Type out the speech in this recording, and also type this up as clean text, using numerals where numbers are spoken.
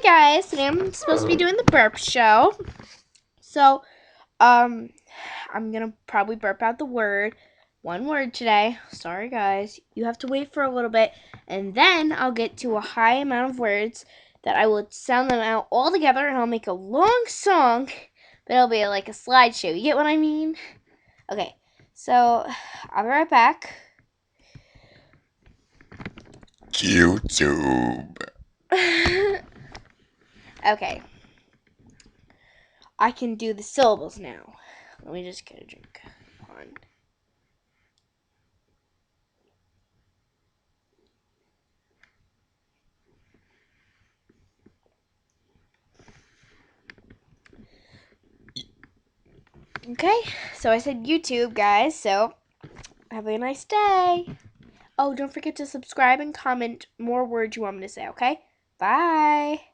guys, today I'm supposed to be doing the burp show. So, I'm gonna probably burp out the word, one word today. Sorry guys, you have to wait for a little bit, and then I'll get to a high amount of words that I will sound them out all together, and I'll make a long song, but it'll be like a slideshow. You get what I mean? Okay, so I'll be right back. YouTube. Okay. I can do the syllables now. Let me just get a drink. On. Okay, so I said YouTube, guys, so have a nice day. Oh, don't forget to subscribe and comment more words you want me to say, okay? Bye.